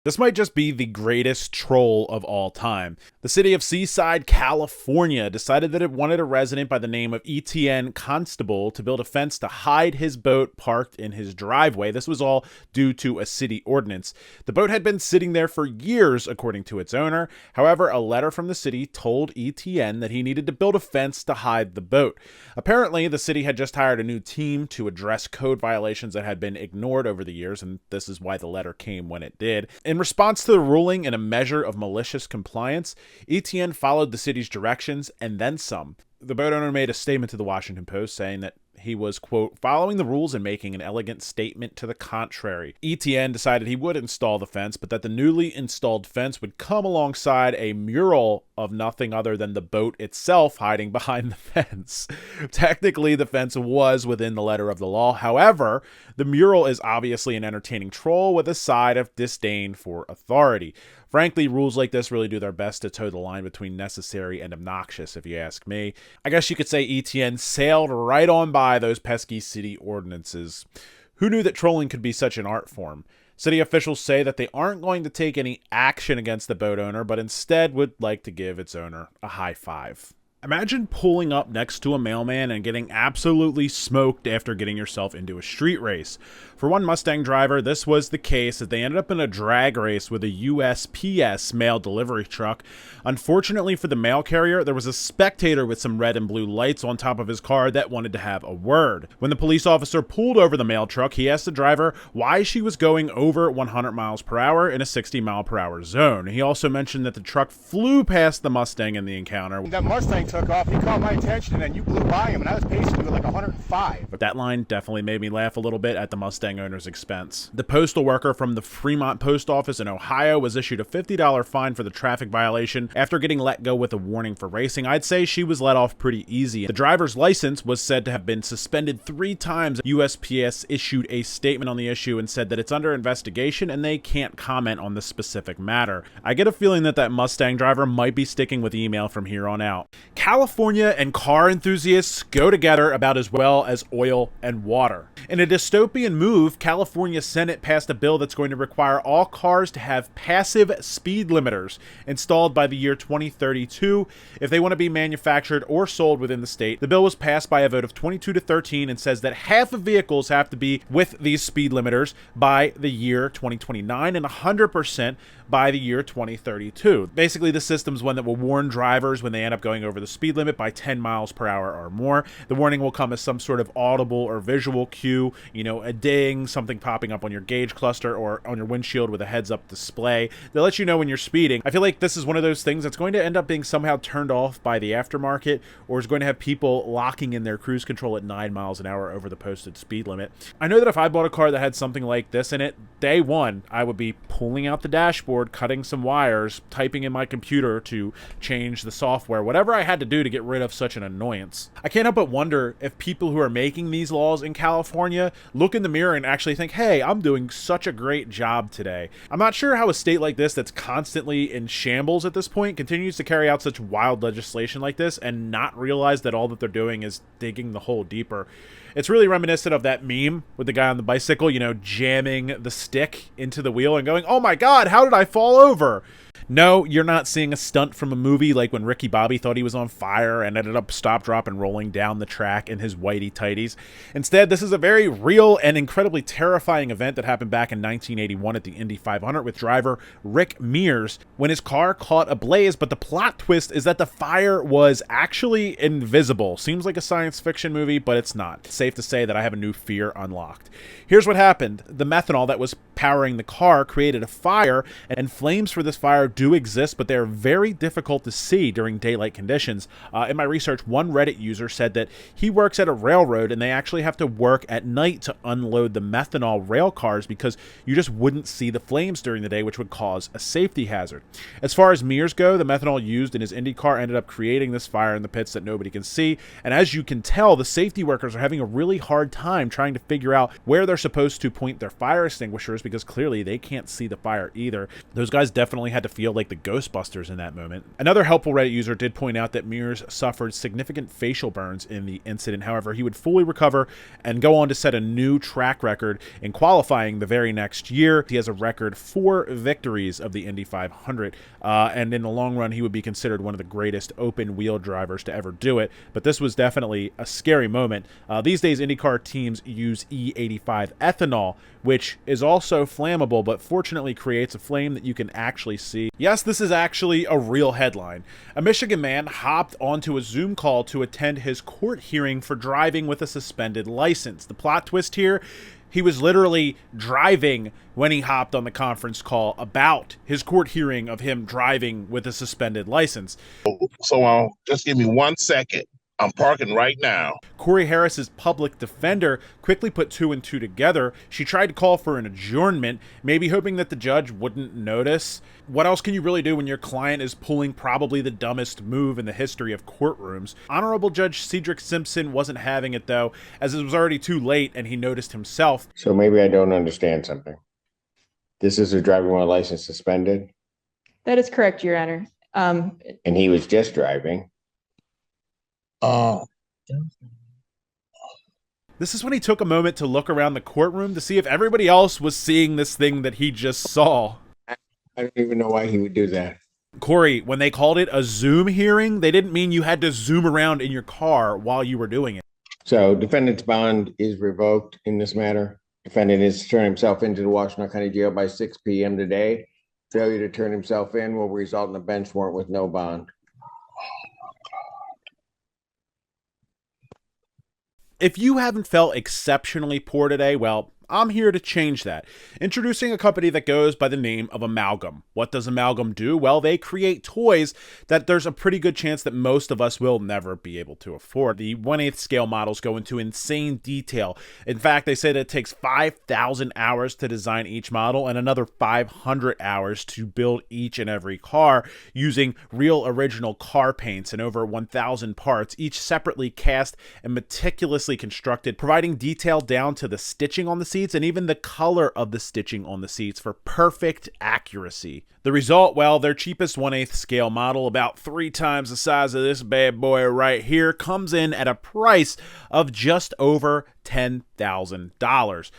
This might just be the greatest troll of all time. The city of Seaside, California decided that it wanted a resident by the name of ETN Constable to build a fence to hide his boat parked in his driveway. This was all due to a city ordinance. The boat had been sitting there for years, according to its owner. However, a letter from the city told ETN that he needed to build a fence to hide the boat. Apparently, the city had just hired a new team to address code violations that had been ignored over the years, and this is why the letter came when it did. In response to the ruling and a measure of malicious compliance, ETN followed the city's directions and then some. The boat owner made a statement to the Washington Post saying that he was, quote, following the rules and making an elegant statement to the contrary. ETN decided he would install the fence, but that the newly installed fence would come alongside a mural of nothing other than the boat itself hiding behind the fence. Technically, the fence was within the letter of the law. However, the mural is obviously an entertaining troll with a side of disdain for authority. Frankly, rules like this really do their best to toe the line between necessary and obnoxious, if you ask me. I guess you could say ETN sailed right on by those pesky city ordinances. Who knew that trolling could be such an art form? City officials say that they aren't going to take any action against the boat owner, but instead would like to give its owner a high five. Imagine pulling up next to a mailman and getting absolutely smoked after getting yourself into a street race. For one Mustang driver, this was the case as they ended up in a drag race with a USPS mail delivery truck. Unfortunately for the mail carrier, there was a spectator with some red and blue lights on top of his car that wanted to have a word. When the police officer pulled over the mail truck, he asked the driver why she was going over 100 miles per hour in a 60 mile per hour zone. He also mentioned that the truck flew past the Mustang in the encounter. That Mustang took off, he caught my attention, and then you blew by him, and I was pacing with like 105. But that line definitely made me laugh a little bit at the Mustang owner's expense. The postal worker from the Fremont Post Office in Ohio was issued a $50 fine for the traffic violation after getting let go with a warning for racing. I'd say she was let off pretty easy. The driver's license was said to have been suspended 3 times. USPS issued a statement on the issue and said that it's under investigation and they can't comment on the specific matter. I get a feeling that that Mustang driver might be sticking with email from here on out. California and car enthusiasts go together about as well as oil and water. In a dystopian move, California Senate passed a bill that's going to require all cars to have passive speed limiters installed by the year 2032 if they want to be manufactured or sold within the state. The bill was passed by a vote of 22 to 13 and says that half of vehicles have to be with these speed limiters by the year 2029 and 100% by the year 2032. Basically, the system's one that will warn drivers when they end up going over the speed limit by 10 miles per hour or more. The warning will come as some sort of audible or visual cue, a ding, something popping up on your gauge cluster or on your windshield with a heads-up display. They'll let you know when you're speeding. I feel like this is one of those things that's going to end up being somehow turned off by the aftermarket, or is going to have people locking in their cruise control at 9 miles an hour over the posted speed limit. I know that if I bought a car that had something like this in it, day one, I would be pulling out the dashboard, cutting some wires, typing in my computer to change the software, whatever I had to do to get rid of such an annoyance. I can't help but wonder if people who are making these laws in California look in the mirror and actually think, hey, I'm doing such a great job today. I'm not sure how a state like this that's constantly in shambles at this point continues to carry out such wild legislation like this and not realize that all that they're doing is digging the hole deeper. It's really reminiscent of that meme with the guy on the bicycle, jamming the stick into the wheel and going, oh my God, how did I fall over? No, you're not seeing a stunt from a movie like when Ricky Bobby thought he was on fire and ended up stop, drop, and rolling down the track in his whitey tighties. Instead, this is a very real and incredibly terrifying event that happened back in 1981 at the Indy 500 with driver Rick Mears when his car caught ablaze, but the plot twist is that the fire was actually invisible. Seems like a science fiction movie, but it's not. It's safe to say that I have a new fear unlocked. Here's what happened. The methanol that was powering the car created a fire, and flames for this fire do exist, but they're very difficult to see during daylight conditions. In my research, one Reddit user said that he works at a railroad and they actually have to work at night to unload the methanol rail cars because you just wouldn't see the flames during the day, which would cause a safety hazard. As far as Mears go, the methanol used in his Indy car ended up creating this fire in the pits that nobody can see, and as you can tell, the safety workers are having a really hard time trying to figure out where they're supposed to point their fire extinguishers because clearly they can't see the fire either. Those guys definitely had to feel like the Ghostbusters in that moment. Another helpful Reddit user did point out that Mears suffered significant facial burns in the incident. However, he would fully recover and go on to set a new track record in qualifying the very next year. He has a record 4 victories of the Indy 500, and in the long run, he would be considered one of the greatest open-wheel drivers to ever do it. But this was definitely a scary moment. These days, IndyCar teams use E85 ethanol, which is also flammable, but fortunately creates a flame that you can actually see. Yes, this is actually a real headline. A Michigan man hopped onto a Zoom call to attend his court hearing for driving with a suspended license. The plot twist here, he was literally driving when he hopped on the conference call about his court hearing of him driving with a suspended license. So just give me 1 second. I'm parking right now. Corey Harris's public defender quickly put 2 and 2 together. She tried to call for an adjournment, maybe hoping that the judge wouldn't notice. What else can you really do when your client is pulling probably the dumbest move in the history of courtrooms? Honorable Judge Cedric Simpson wasn't having it, though, as it was already too late and he noticed himself. So maybe I don't understand something. This is a driving while license suspended? That is correct, Your Honor. And he was just driving. This is when he took a moment to look around the courtroom to see if everybody else was seeing this thing that he just saw. I don't even know why he would do that. Corey, when they called it a Zoom hearing, they didn't mean you had to zoom around in your car while you were doing it. So defendant's bond is revoked in this matter. Defendant is to turn himself into the Washington County Jail by 6 p.m. today. Failure to turn himself in will result in a bench warrant with no bond. If you haven't felt exceptionally poor today, well, I'm here to change that. Introducing a company that goes by the name of Amalgam. What does Amalgam do? Well, they create toys that there's a pretty good chance that most of us will never be able to afford. The 1/8 scale models go into insane detail. In fact, they say that it takes 5,000 hours to design each model and another 500 hours to build each and every car using real original car paints and over 1,000 parts, each separately cast and meticulously constructed, providing detail down to the stitching on the seats and even the color of the stitching on the seats for perfect accuracy. The result, well, their cheapest 1/8 scale model, about 3 times the size of this bad boy right here, comes in at a price of just over $10,000.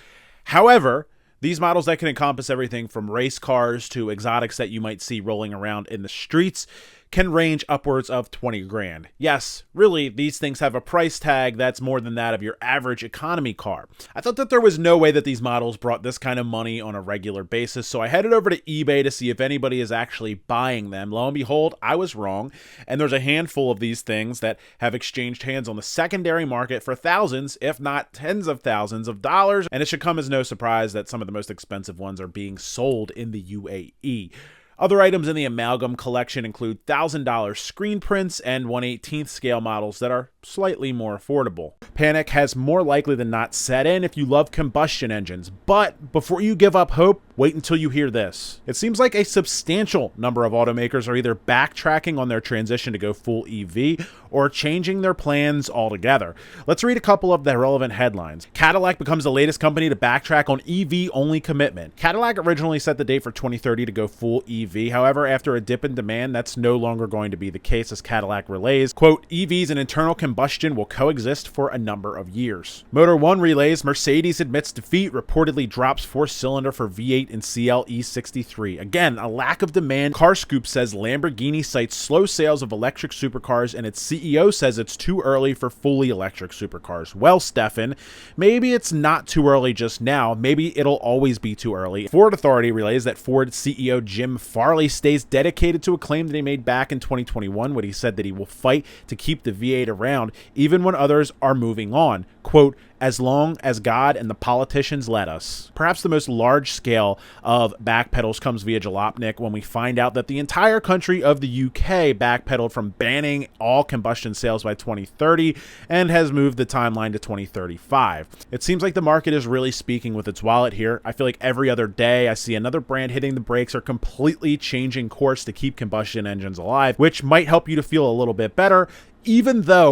However, these models that can encompass everything from race cars to exotics that you might see rolling around in the streets can range upwards of 20 grand. Yes, really, these things have a price tag that's more than that of your average economy car. I thought that there was no way that these models brought this kind of money on a regular basis, so I headed over to eBay to see if anybody is actually buying them. Lo and behold, I was wrong, and there's a handful of these things that have exchanged hands on the secondary market for thousands, if not tens of thousands of dollars, and it should come as no surprise that some of the most expensive ones are being sold in the UAE. Other items in the Amalgam collection include $1,000 screen prints and 1/18 scale models that are slightly more affordable. Panic has more likely than not set in if you love combustion engines, but before you give up hope, wait until you hear this. It seems like a substantial number of automakers are either backtracking on their transition to go full EV or changing their plans altogether. Let's read a couple of the relevant headlines. Cadillac becomes the latest company to backtrack on EV-only commitment. Cadillac originally set the date for 2030 to go full EV. However, after a dip in demand, that's no longer going to be the case, as Cadillac relays, quote, EVs and internal combustion will coexist for a number of years. Motor One relays, Mercedes admits defeat, reportedly drops 4-cylinder for V8 and CLE 63. Again, a lack of demand. CarScoop says Lamborghini cites slow sales of electric supercars, and its CEO says it's too early for fully electric supercars. Well, Stefan, maybe it's not too early just now. Maybe it'll always be too early. Ford Authority relays that Ford CEO Jim Farley stays dedicated to a claim that he made back in 2021 when he said that he will fight to keep the V8 around even when others are moving on. Quote, as long as God and the politicians let us. Perhaps the most large scale of backpedals comes via Jalopnik when we find out that the entire country of the UK backpedaled from banning all combustion sales by 2030 and has moved the timeline to 2035. It seems like the market is really speaking with its wallet here. I feel like every other day I see another brand hitting the brakes or completely changing course to keep combustion engines alive, which might help you to feel a little bit better, even though